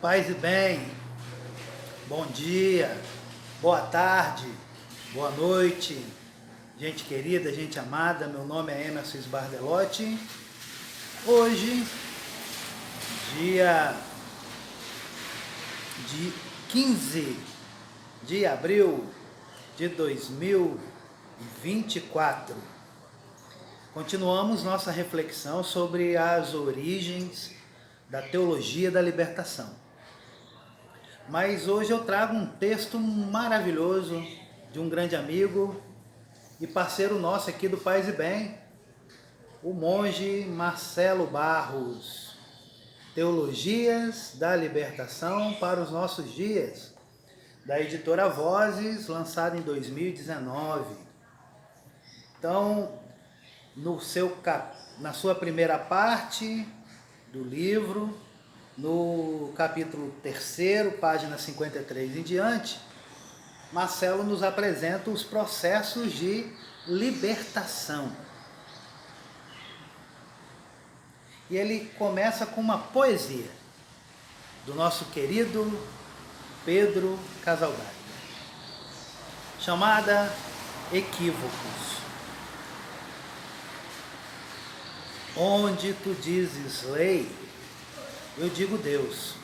Paz e bem, bom dia, boa tarde, boa noite, gente querida, gente amada. Meu nome é Emerson Sbardelotti. Hoje, dia 15 de abril de 2024, continuamos nossa reflexão sobre as origens da teologia da libertação. Mas hoje eu trago um texto maravilhoso de um grande amigo e parceiro nosso aqui do Paz e Bem, o monge Marcelo Barros. Teologias da Libertação para os Nossos Dias, da editora Vozes, lançada em 2019. Então, na sua primeira parte do livro, no capítulo 3º, página 53 em diante, Marcelo nos apresenta os processos de libertação. E ele começa com uma poesia do nosso querido Pedro Casaldáliga, chamada Equívocos. Onde tu dizes lei, eu digo Deus.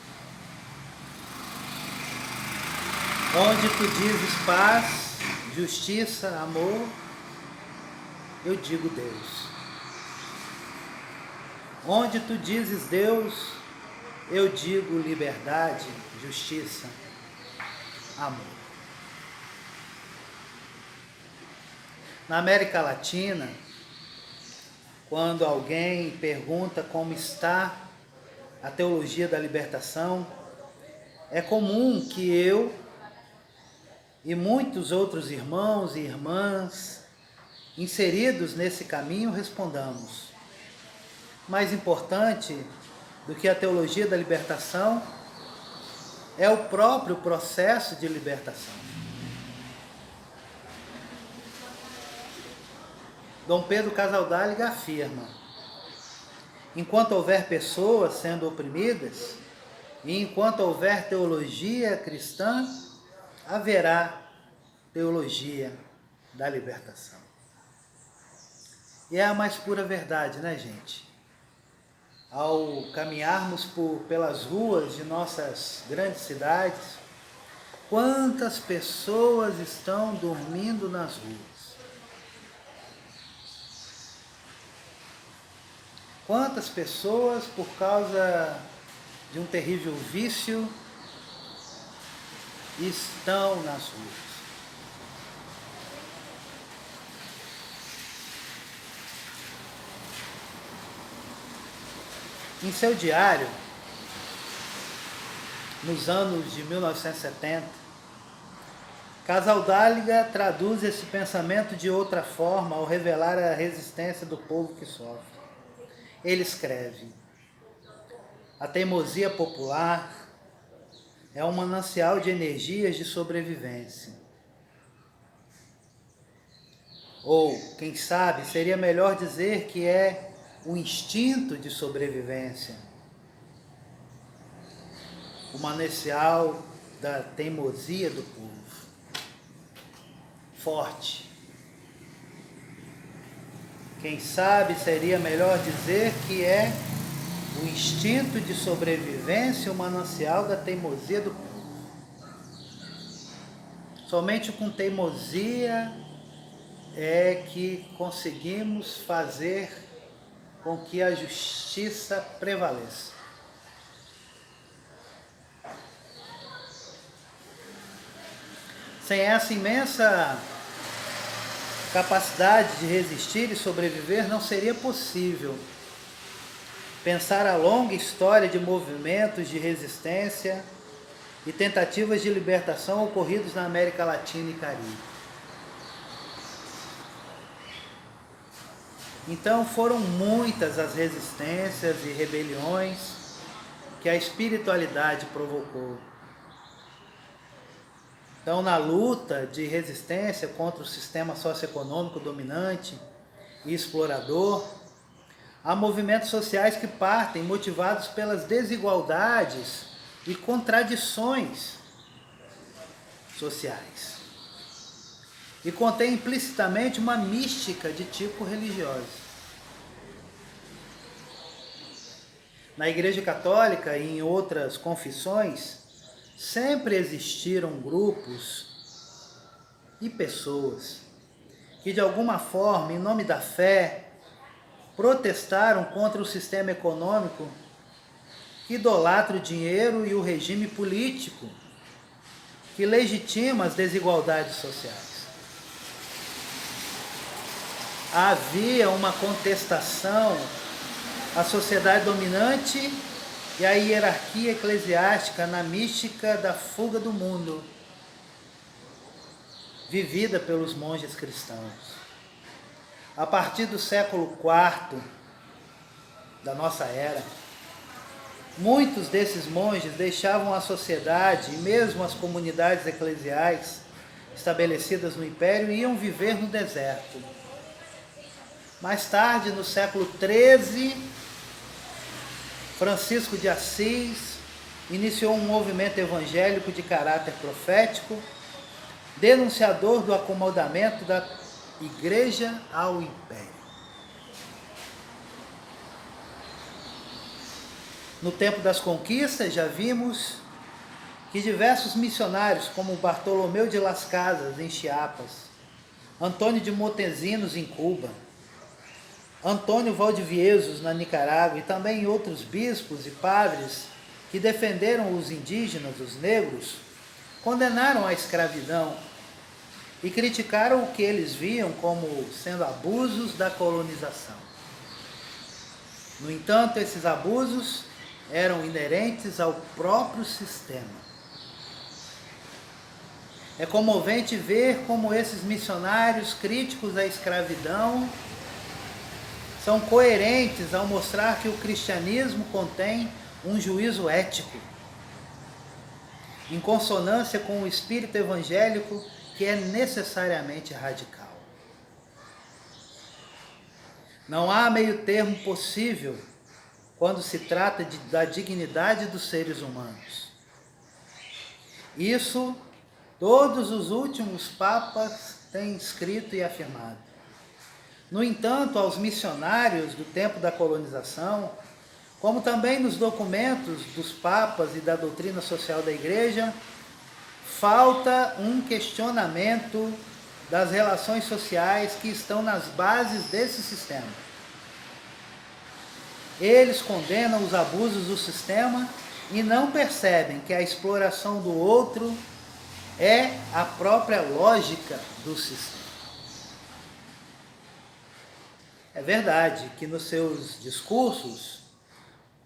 Onde tu dizes paz, justiça, amor, eu digo Deus. Onde tu dizes Deus, eu digo liberdade, justiça, amor. Na América Latina, quando alguém pergunta como está a teologia da libertação, é comum que eu e muitos outros irmãos e irmãs inseridos nesse caminho respondamos: mais importante do que a teologia da libertação é o próprio processo de libertação. Dom Pedro Casaldáliga afirma: enquanto houver pessoas sendo oprimidas e enquanto houver teologia cristã, haverá teologia da libertação. E é a mais pura verdade, né, gente? Ao caminharmos pelas ruas de nossas grandes cidades, quantas pessoas estão dormindo nas ruas? Quantas pessoas, por causa de um terrível vício, estão nas ruas? Em seu diário, nos anos de 1970, Casaldáliga traduz esse pensamento de outra forma ao revelar a resistência do povo que sofre. Ele escreve: a teimosia popular é um manancial de energias de sobrevivência. Ou, quem sabe, seria melhor dizer que é o instinto de sobrevivência, o manancial da teimosia do povo. Forte. Quem sabe seria melhor dizer que é o instinto de sobrevivência, o manancial da teimosia do povo. Somente com teimosia é que conseguimos fazer com que a justiça prevaleça. Sem essa imensa capacidade de resistir e sobreviver, não seria possível pensar a longa história de movimentos de resistência e tentativas de libertação ocorridos na América Latina e Caribe. Então foram muitas as resistências e rebeliões que a espiritualidade provocou. Então, na luta de resistência contra o sistema socioeconômico dominante e explorador, há movimentos sociais que partem motivados pelas desigualdades e contradições sociais. E contém implicitamente uma mística de tipo religioso. Na Igreja Católica e em outras confissões, sempre existiram grupos e pessoas que, de alguma forma, em nome da fé, protestaram contra o sistema econômico que idolatra o dinheiro e o regime político que legitima as desigualdades sociais. Havia uma contestação à sociedade dominante e à hierarquia eclesiástica na mística da fuga do mundo, vivida pelos monges cristãos. A partir do século IV da nossa era, muitos desses monges deixavam a sociedade e mesmo as comunidades eclesiais estabelecidas no Império e iam viver no deserto. Mais tarde, no século XIII, Francisco de Assis iniciou um movimento evangélico de caráter profético, denunciador do acomodamento da Igreja ao Império. No tempo das conquistas, já vimos que diversos missionários, como Bartolomeu de Las Casas, em Chiapas, Antônio de Montesinos, em Cuba, Antônio Valdiviesos, na Nicarágua, e também outros bispos e padres que defenderam os indígenas, os negros, condenaram a escravidão e criticaram o que eles viam como sendo abusos da colonização. No entanto, esses abusos eram inerentes ao próprio sistema. É comovente ver como esses missionários críticos à escravidão são coerentes ao mostrar que o cristianismo contém um juízo ético, em consonância com o espírito evangélico que é necessariamente radical. Não há meio termo possível quando se trata da dignidade dos seres humanos. Isso todos os últimos papas têm escrito e afirmado. No entanto, aos missionários do tempo da colonização, como também nos documentos dos papas e da doutrina social da Igreja, falta um questionamento das relações sociais que estão nas bases desse sistema. Eles condenam os abusos do sistema e não percebem que a exploração do outro é a própria lógica do sistema. É verdade que nos seus discursos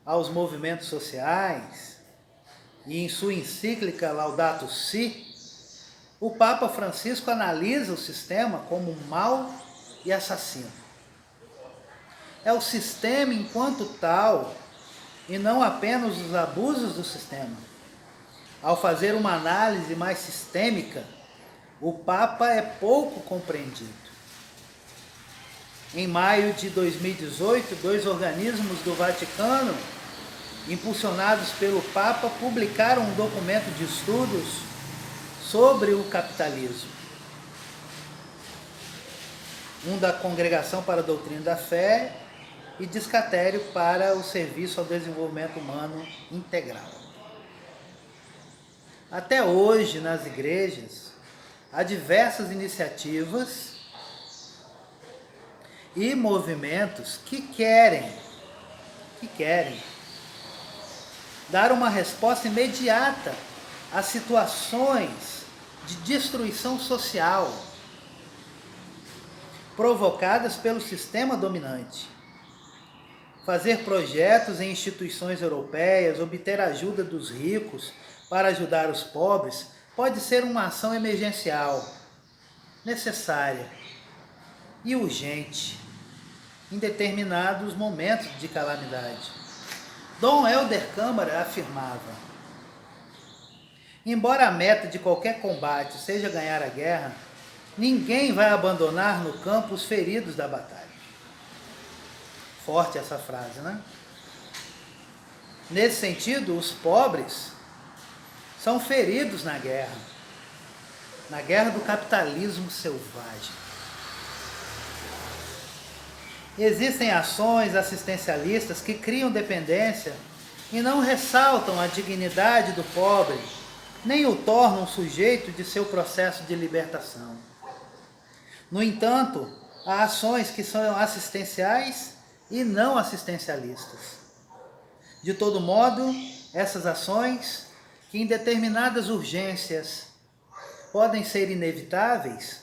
aos movimentos sociais e em sua encíclica Laudato Si, o Papa Francisco analisa o sistema como mau e assassino. É o sistema enquanto tal e não apenas os abusos do sistema. Ao fazer uma análise mais sistêmica, o Papa é pouco compreendido. Em maio de 2018, 2 organismos do Vaticano, impulsionados pelo Papa, publicaram um documento de estudos sobre o capitalismo. Um da Congregação para a Doutrina da Fé e Discatério para o Serviço ao Desenvolvimento Humano Integral. Até hoje, nas igrejas, há diversas iniciativas e movimentos que querem dar uma resposta imediata a situações de destruição social provocadas pelo sistema dominante. Fazer projetos em instituições europeias, obter ajuda dos ricos para ajudar os pobres, pode ser uma ação emergencial, necessária e urgente em determinados momentos de calamidade. Dom Helder Câmara afirmava: embora a meta de qualquer combate seja ganhar a guerra, ninguém vai abandonar no campo os feridos da batalha. Forte essa frase, né? Nesse sentido, os pobres são feridos na guerra do capitalismo selvagem. Existem ações assistencialistas que criam dependência e não ressaltam a dignidade do pobre, nem o tornam sujeito de seu processo de libertação. No entanto, há ações que são assistenciais e não assistencialistas. De todo modo, essas ações, que em determinadas urgências podem ser inevitáveis,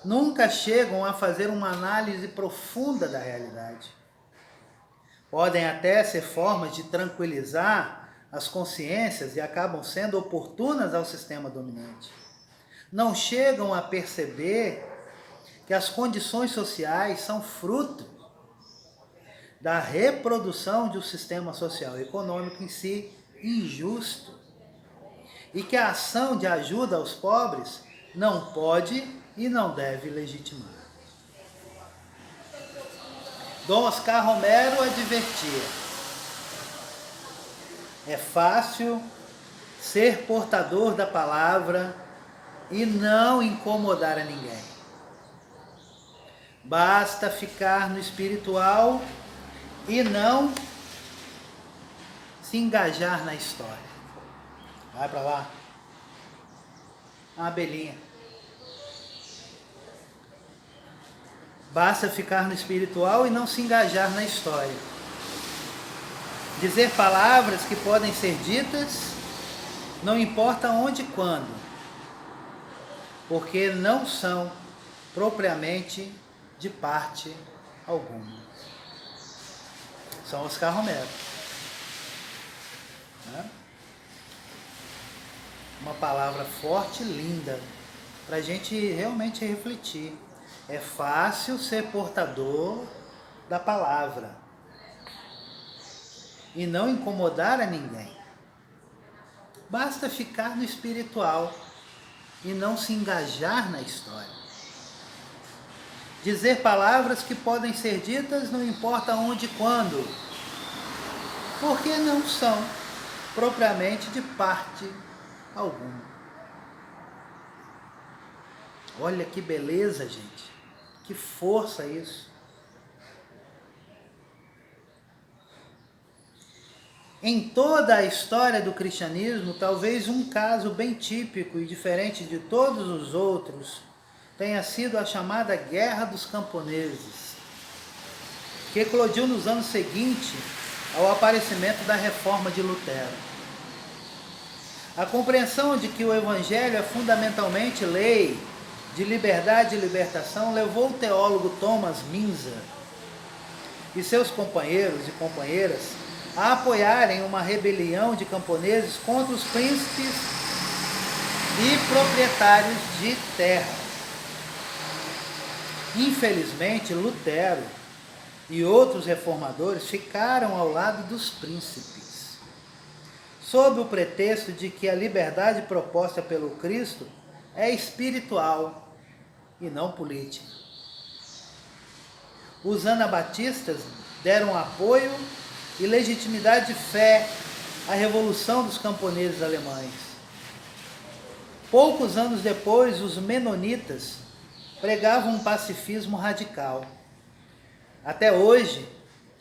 nunca chegam a fazer uma análise profunda da realidade. Podem até ser formas de tranquilizar as consciências e acabam sendo oportunas ao sistema dominante. Não chegam a perceber que as condições sociais são fruto da reprodução de um sistema social e econômico em si injusto, e que a ação de ajuda aos pobres não pode e não deve legitimar. Dom Oscar Romero advertia: é fácil ser portador da palavra e não incomodar a ninguém. Basta ficar no espiritual e não se engajar na história. Vai para lá. Uma abelhinha. Basta ficar no espiritual e não se engajar na história. Dizer palavras que podem ser ditas, não importa onde e quando, porque não são propriamente de parte alguma. São Oscar Romero. Uma palavra forte e linda, para a gente realmente refletir. É fácil ser portador da palavra e não incomodar a ninguém. Basta ficar no espiritual e não se engajar na história. Dizer palavras que podem ser ditas não importa onde e quando, porque não são propriamente de parte alguma. Olha que beleza, gente. Que força isso. Em toda a história do cristianismo, talvez um caso bem típico e diferente de todos os outros tenha sido a chamada Guerra dos Camponeses, que eclodiu nos anos seguintes ao aparecimento da Reforma de Lutero. A compreensão de que o Evangelho é fundamentalmente lei de liberdade e libertação levou o teólogo Thomas Minzer e seus companheiros e companheiras a apoiarem uma rebelião de camponeses contra os príncipes e proprietários de terra. Infelizmente, Lutero e outros reformadores ficaram ao lado dos príncipes, sob o pretexto de que a liberdade proposta pelo Cristo é espiritual e não política. Os anabatistas deram apoio e legitimidade de fé à revolução dos camponeses alemães. Poucos anos depois, os menonitas pregavam um pacifismo radical. Até hoje,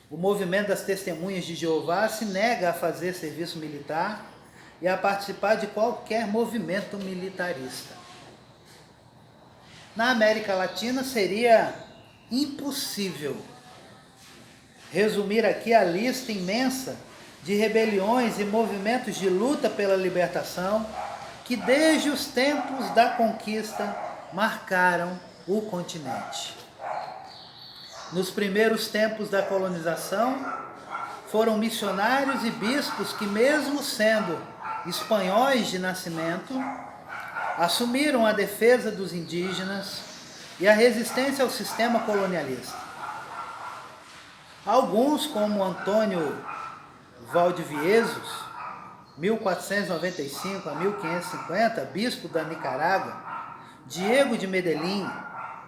o movimento das Testemunhas de Jeová se nega a fazer serviço militar e a participar de qualquer movimento militarista. Na América Latina seria impossível resumir aqui a lista imensa de rebeliões e movimentos de luta pela libertação que desde os tempos da conquista marcaram o continente. Nos primeiros tempos da colonização, foram missionários e bispos que, mesmo sendo espanhóis de nascimento, assumiram a defesa dos indígenas e a resistência ao sistema colonialista. Alguns, como Antônio Valdiviesos, 1495 a 1550, bispo da Nicarágua, Diego de Medellín,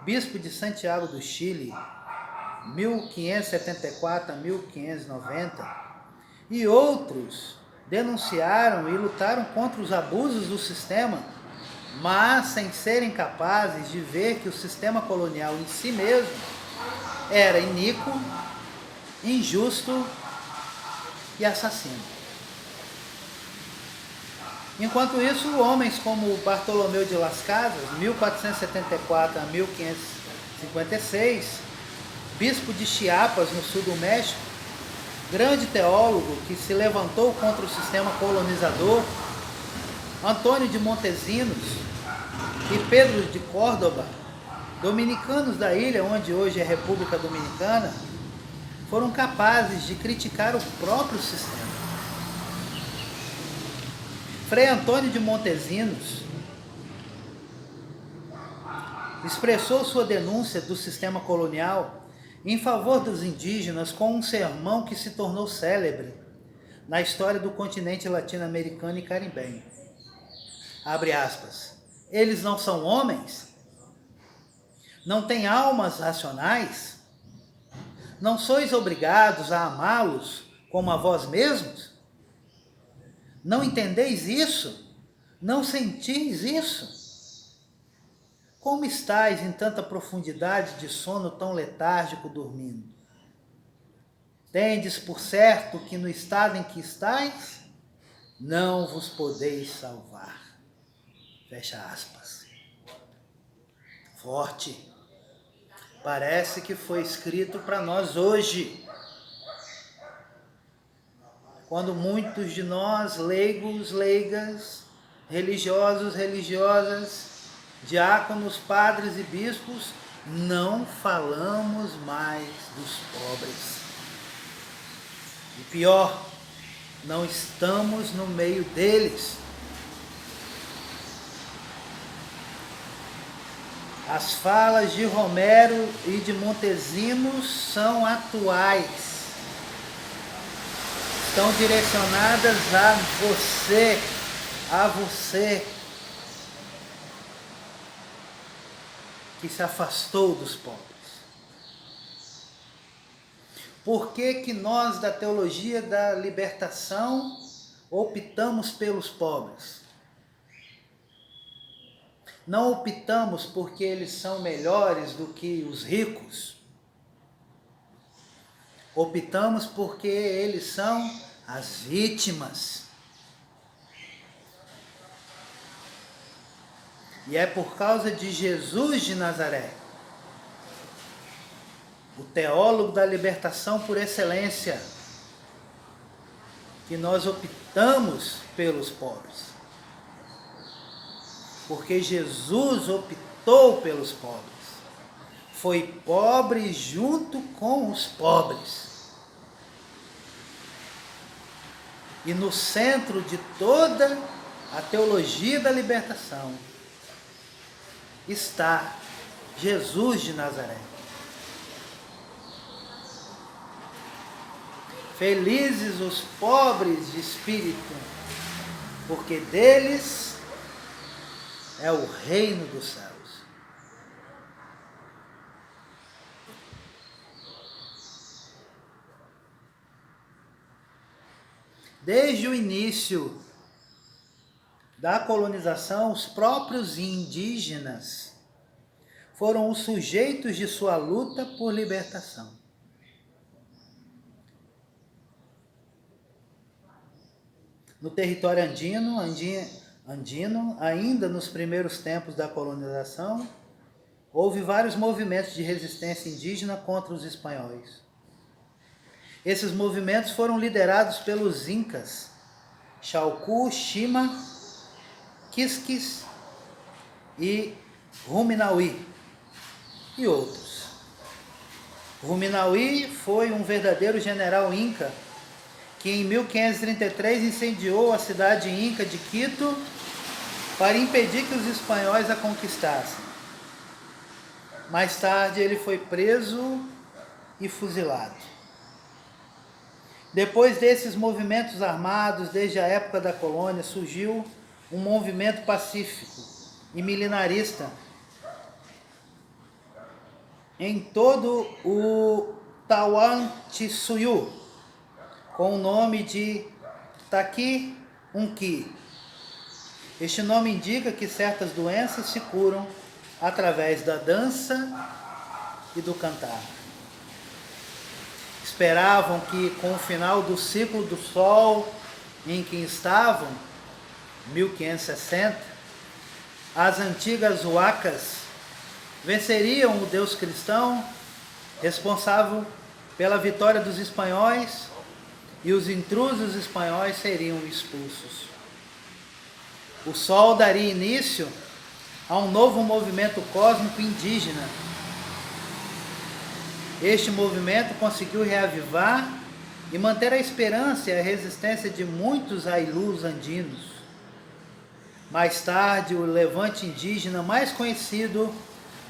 bispo de Santiago do Chile, 1574 a 1590, e outros denunciaram e lutaram contra os abusos do sistema, mas sem serem capazes de ver que o sistema colonial em si mesmo era iníquo, injusto e assassino. Enquanto isso, homens como Bartolomeu de Las Casas, 1474 a 1556, bispo de Chiapas, no sul do México, grande teólogo que se levantou contra o sistema colonizador, Antônio de Montesinos e Pedro de Córdoba, dominicanos da ilha onde hoje é a República Dominicana, foram capazes de criticar o próprio sistema. Frei Antônio de Montesinos expressou sua denúncia do sistema colonial em favor dos indígenas com um sermão que se tornou célebre na história do continente latino-americano e caribenho. Abre aspas. Eles não são homens? Não têm almas racionais? Não sois obrigados a amá-los como a vós mesmos? Não entendeis isso? Não sentis isso? Como estáis em tanta profundidade de sono tão letárgico dormindo? Tendes por certo que no estado em que estáis, não vos podeis salvar. Fecha aspas. Forte. Parece que foi escrito para nós hoje. Quando muitos de nós, leigos, leigas, religiosos, religiosas, diáconos, padres e bispos, não falamos mais dos pobres. E pior, não estamos no meio deles. As falas de Romero e de Montesinos são atuais. Estão direcionadas a você que se afastou dos pobres. Por que nós da teologia da libertação optamos pelos pobres? Não optamos porque eles são melhores do que os ricos. Optamos porque eles são as vítimas. E é por causa de Jesus de Nazaré, o teólogo da libertação por excelência, que nós optamos pelos pobres. Porque Jesus optou pelos pobres. Foi pobre junto com os pobres. E no centro de toda a teologia da libertação está Jesus de Nazaré. Felizes os pobres de espírito, porque deles é o reino dos céus. Desde o início da colonização, os próprios indígenas foram os sujeitos de sua luta por libertação. No território andino, ainda nos primeiros tempos da colonização, houve vários movimentos de resistência indígena contra os espanhóis. Esses movimentos foram liderados pelos incas, Xalcu, Xima, Quisquis e Ruminauí, e outros. Ruminauí foi um verdadeiro general inca que em 1533 incendiou a cidade inca de Quito para impedir que os espanhóis a conquistassem. Mais tarde ele foi preso e fuzilado. Depois desses movimentos armados, desde a época da colônia, surgiu um movimento pacífico e milenarista em todo o Tahuantinsuyo, com o nome de Está aqui um Ki. Este nome indica que certas doenças se curam através da dança e do cantar. Esperavam que com o final do ciclo do Sol em que estavam, 1560, as antigas huacas venceriam o Deus cristão, responsável pela vitória dos espanhóis, e os intrusos espanhóis seriam expulsos. O Sol daria início a um novo movimento cósmico indígena. Este movimento conseguiu reavivar e manter a esperança e a resistência de muitos Ailus andinos. Mais tarde, o levante indígena mais conhecido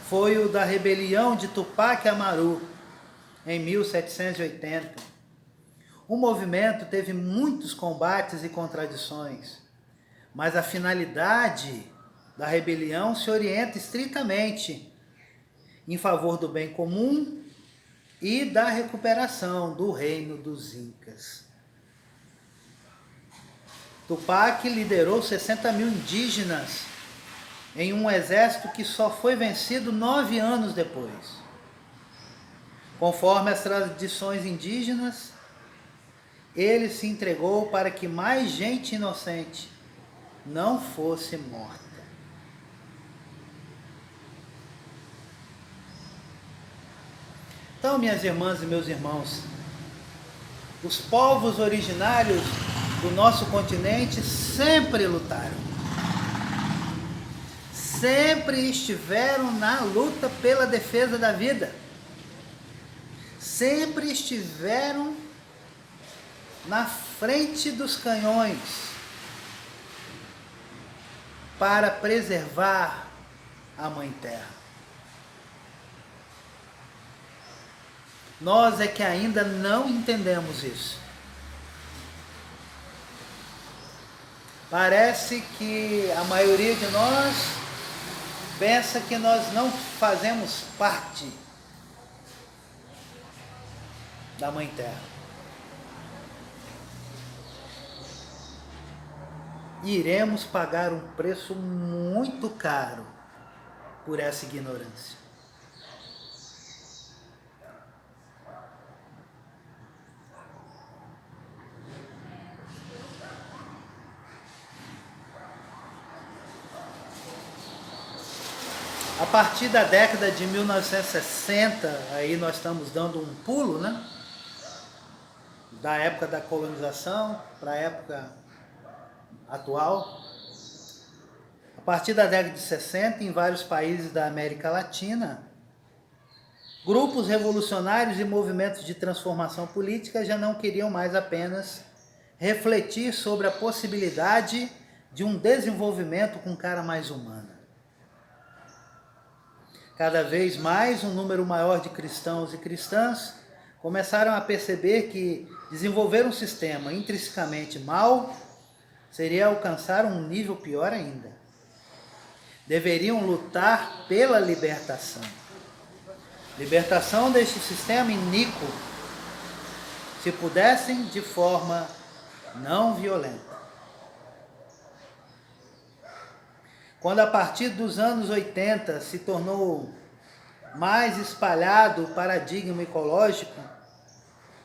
foi o da rebelião de Tupac Amaru, em 1780. O movimento teve muitos combates e contradições, mas a finalidade da rebelião se orienta estritamente em favor do bem comum e da recuperação do reino dos Incas. Tupac liderou 60 mil indígenas em um exército que só foi vencido 9 anos depois. Conforme as tradições indígenas, ele se entregou para que mais gente inocente não fosse morta. Então, minhas irmãs e meus irmãos, os povos originários do nosso continente sempre lutaram. Sempre estiveram na luta pela defesa da vida. Sempre estiveram na frente dos canhões para preservar a Mãe Terra. Nós é que ainda não entendemos isso. Parece que a maioria de nós pensa que nós não fazemos parte da Mãe Terra. Iremos pagar um preço muito caro por essa ignorância. A partir da década de 1960, aí nós estamos dando um pulo, né? Da época da colonização para a época atual. A partir da década de 60, em vários países da América Latina, grupos revolucionários e movimentos de transformação política já não queriam mais apenas refletir sobre a possibilidade de um desenvolvimento com cara mais humana. Cada vez mais, um número maior de cristãos e cristãs começaram a perceber que desenvolver um sistema intrinsecamente mau seria alcançar um nível pior ainda. Deveriam lutar pela libertação. Libertação deste sistema iníquo, se pudessem, de forma não violenta. Quando a partir dos anos 80 se tornou mais espalhado o paradigma ecológico,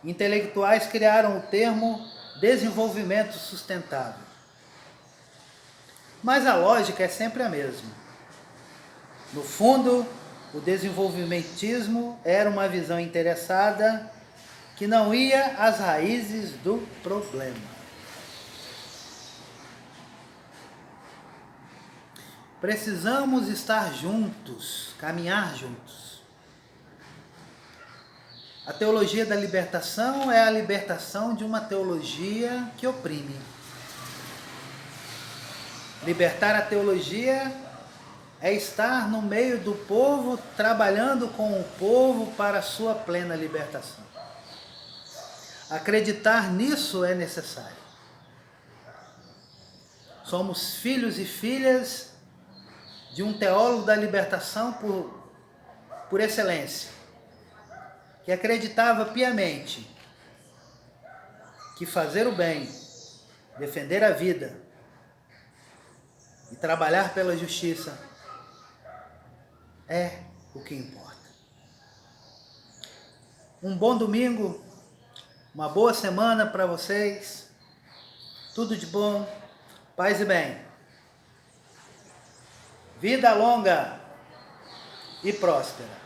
intelectuais criaram o termo desenvolvimento sustentável. Mas a lógica é sempre a mesma. No fundo, o desenvolvimentismo era uma visão interessada que não ia às raízes do problema. Precisamos estar juntos, caminhar juntos. A teologia da libertação é a libertação de uma teologia que oprime. Libertar a teologia é estar no meio do povo, trabalhando com o povo para a sua plena libertação. Acreditar nisso é necessário. Somos filhos e filhas de um teólogo da libertação por excelência, que acreditava piamente que fazer o bem defender a vida e trabalhar pela justiça é o que importa. Um bom domingo, uma boa semana para vocês, tudo de bom, paz e bem. Vida longa e próspera.